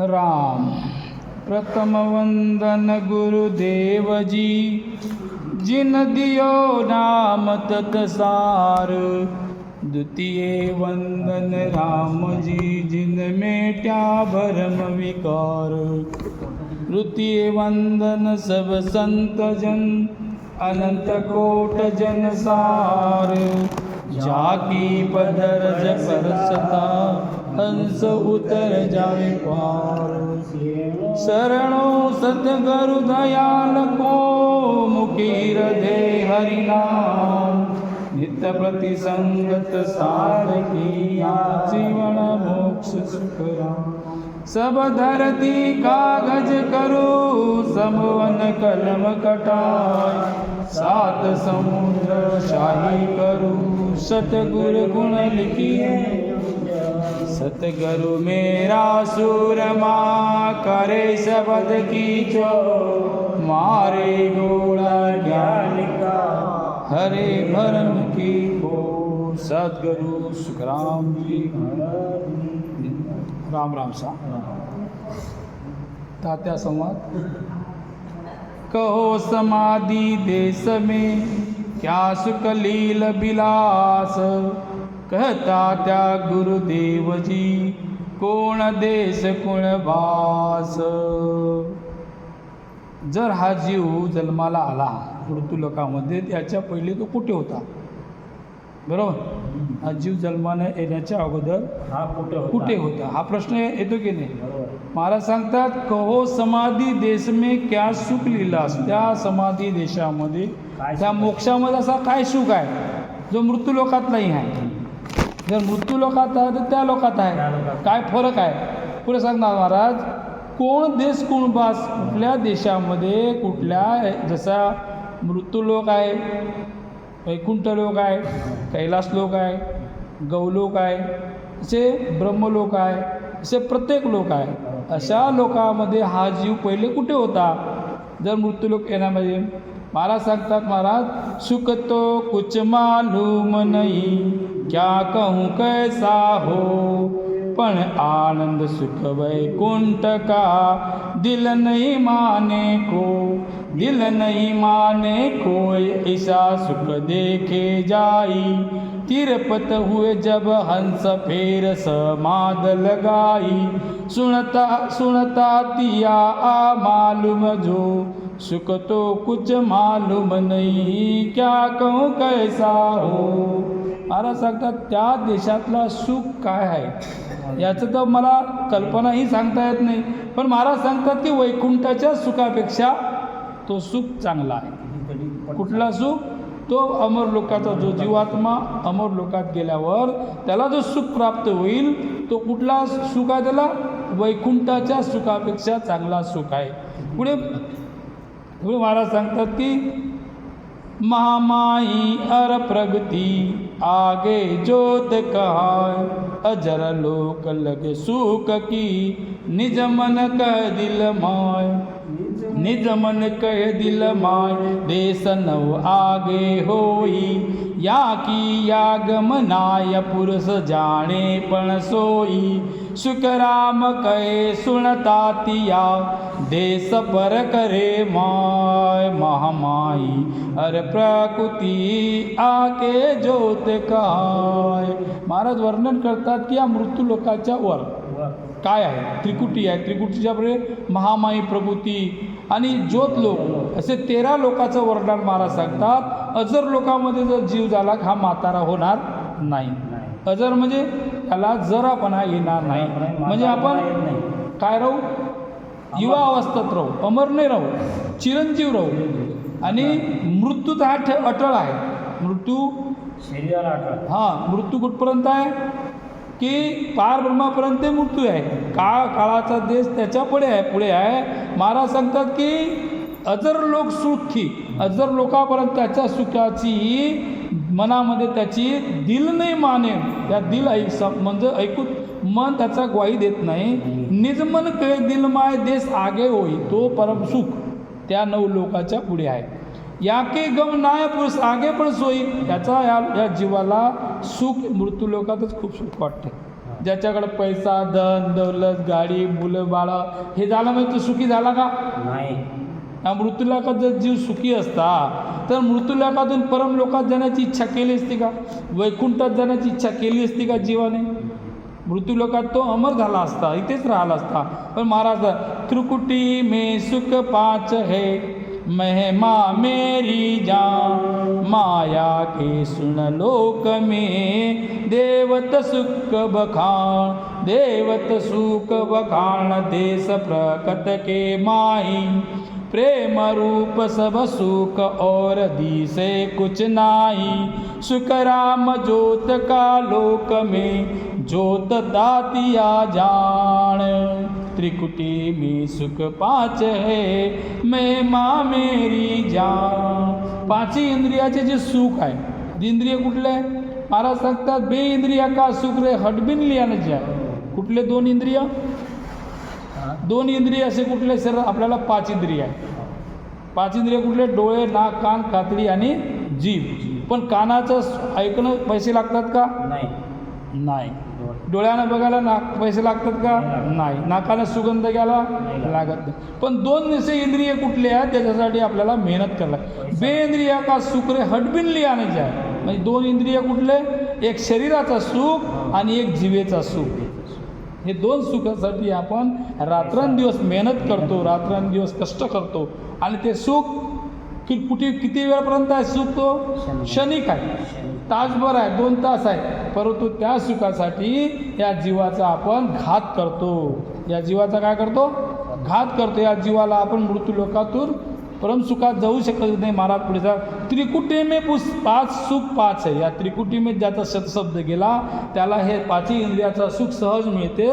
राम। प्रथम वंदन गुरुदेव जी, जिन दियो नाम तत्सार। द्वितीय वंदन राम जी, जिन मेट्या भरम विकार। तृतीय वंदन सब संत जन, अनंत कोट जन सार। जाकी पदरज परसता, हंस उतर जावे पार। शरणो सतगुरु दयाल को, मुकीर दे हरि नाम। नित्य प्रति संगत सार किया, जीवन मोक्ष सुख राम। सब धरती कागज करो, समवन कलम कटाय। सात समुद्र शाही करू, सतगुरु गुण लिखिए। सतगुरु मेरा सूरमा, करे शब्द कीचो। मारे गोला ज्ञान का, हरे भरम की हो। सतगुरु सुखराम जी राम राम सा। तात्या संवाद। कहो समाधि देश में, क्या सुख लील बिलास। कहता त्या गुरुदेव जी, कोण देश कोण वास। जर हा जीव जन्माला आला मृत्यूलोकामध्ये, त्याच्या पहिले तो कुठे होता? बरोबर। हा जीव जन्माने येण्याच्या अगोदर हा कुठे होता? हा प्रश्न येतो की नाही? महाराज सांगतात, कहो समाधी देश में क्या सुख लीलास। त्या समाधी देशामध्ये, त्या मोक्षामध्ये असा काय सुख आहे जो मृत्यू लोकात नाही आहे? जर मृत्यू लोकात आहे तर त्या लोकात आहे, काय फरक आहे? पुढे सांगणार महाराज, कोण देश कोण बास। कुठल्या देशामध्ये, कुठल्या, जसा मृत्यू लोक आहे, वैकुंठ लोक आहे, कैलास लोक आहे, गौलोक आहे, असे ब्रह्मलोक आहे, असे प्रत्येक लोक आहे। अशा लोकांमध्ये हा जीव पहिले कुठे होता? जर मृत्यूलोक येण्यामध्ये महाराज सांगतात, महाराज सुख तो कुछ मालूम नहीं, क्या कहूँ कैसा हो। पण आनंद सुख वैकुंठ का, दिल नहीं माने को। दिल नहीं माने कोई, ऐसा सुख देखे जाई। तिरपत हुए जब हंस, फेर समाद लगाई। सुनता सुनता तिया आ मालूम जो, सुख तो कुछ मालूम नहीं, क्या कहूँ कैसा हो। महाराज सांगतात, त्या देशातला सुख काय आहे याचं तर मला कल्पनाही सांगता येत नाही, पण महाराज सांगतात की वैकुंठाच्या सुखापेक्षा तो सुख चांगला आहे। कुठला सुख? तो अमर लोकाचा, जो जीवात्मा अमर लोकात गेल्यावर त्याला जो सुख प्राप्त होईल, तो कुठला सुख आहे? त्याला वैकुंठाच्या सुखापेक्षा चांगला सुख आहे। पुढे महाराज सांगतात की महामाई अर प्रगति, आगे जोत कहाय। अजर लोक लगे सुख की, निज मन कह दिल माय। निज मन कह दिल माय, देश नव आगे होई। या की यागमनाय, पुरुष जाने पण सोई। सुख राम कहे सुनता तिया, देश पर करे माय। महामाई अर प्रकृति, आके ज्योत काय। महाराज वर्णन करतात की या मृत्यू लोकाच्या वर काय आहे? त्रिकुटी आहे। त्रिकुटीच्या पुढे महामाई, प्रकृती आणि ज्योत लोक, असे 13 लोकाचं वर्णन महाराज सांगतात। अजर लोकामध्ये जर जीव झाला, हा म्हातारा होणार नाही। अजर म्हणजे त्याला जरापणा येणार नाही, म्हणजे आपण काय राहू? युवा अवस्थेत राहू, अमर नाही राहू, चिरंजीव राहू। आणि मृत्यू तर हा अटळ आहे। मृत्यू शरीराला अटळ, हां, मृत्यू कुठपर्यंत आहे की पार ब्रह्मापर्यंत मृत्यू आहे। काळाचा देश त्याच्या पुढे आहे। महाराज सांगतात की अजर लोक सुखी, अजर लोकांपर्यंत त्याच्या सुखाची मनामध्ये त्याची दिल नाही माने, त्या दिल म्हणजे ऐकून मन त्याचा ग्वाही देत नाही। निजमन कळे दिल माय, देश आगे होई, तो परम सुख त्या 9 लोकाच्या पुढे आहे। याके गम नाय पुरुष आगे पण सोयी, त्याचा या जीवाला सुख मृत्यू लोकातच खूप सुख वाटते। ज्याच्याकडे पैसा, धन, दौलत, गाडी, मुलं, बाळं हे झालं म्हणजे तो सुखी झाला का? नाही. या मृत्यूलोकात जर जीव सुखी असता तर मृत्यूलोकातून परम लोकात जाण्याची इच्छा केली असती का? वैकुंठात जाण्याची इच्छा केली असती का जीवाने? मृत्यूलोकात तो अमर झाला असता, इथेच राहिला असता. पण महाराज त्रिकुटी में सुख पाच है, महिमा मेरी जान, माया के सुन लोक में देवत सुख बखान, देवत सुख बखान, देश प्रकट के माही, प्रेम रूप सब सुख और दिसे कुछ नाही, सुख राम ज्योत का लोक में ज्योत दातिया जान, त्रिकुटी में सुख पाच है, महिमा मेरी जान. पाचही इंद्रियाचे जे सुख आहे, इंद्रिय कुठले? महाराज सांगतात बे इंद्रिया का सुख रे हडबिन लियानं जे आहे. कुठले दोन इंद्रिय? दोन इंद्रिय असे कुठले सर? आपल्याला पाच इंद्रिय आहे. पाच इंद्रिय कुठले? डोळे, नाक, कान, कातडी आणि जीभ. पण कानाचं ऐकणं पैसे लागतात का? नाही. डोळ्यानं बघायला पैसे लागतात का? नाही. नाकाला सुगंध घ्यायला लागत नाही. पण दोन असे इंद्रिय कुठले आहेत त्याच्यासाठी आपल्याला मेहनत करायला. बे इंद्रिया का सुख रे हडबिन लियानं जे आहे. म्हणजे दोन इंद्रिय कुठले? एक शरीराचा सुख आणि एक जीवेचा सुख. हे दोन सुखासाठी आपण रात्रंदिवस मेहनत करतो, रात्रंदिवस कष्ट करतो. आणि ते सुख किती वेळापर्यंत आहे? सुख तो क्षणिक आहे, तासभर आहे, 2 तास आहे. परंतु त्या सुखासाठी या जीवाचा आपण घात करतो. या जीवाचा काय करतो? घात करतो. या जीवाला आपण मृत्यूलोकातून परमसुखात जाऊ शकत नाही. महाराज पुढे त्रिकुटी में पाच सुख पाच आहे. या त्रिकुटी में ज्याचा शब्द गेला त्याला हे पाचही इंद्रियाचा सुख सहज मिळते.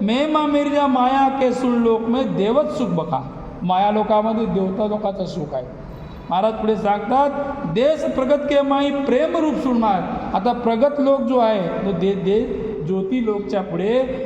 महिमा मिर्जा माया के सुन लोक में देवत सुख बघा. माया लोकामध्ये देवता लोकाचं सुख आहे. महाराज पुढे सांगतात देश प्रगत के माई प्रेम रूप सुनणार. आता प्रगत लोक जो आहे तो ज्योती लोकच्या पुढे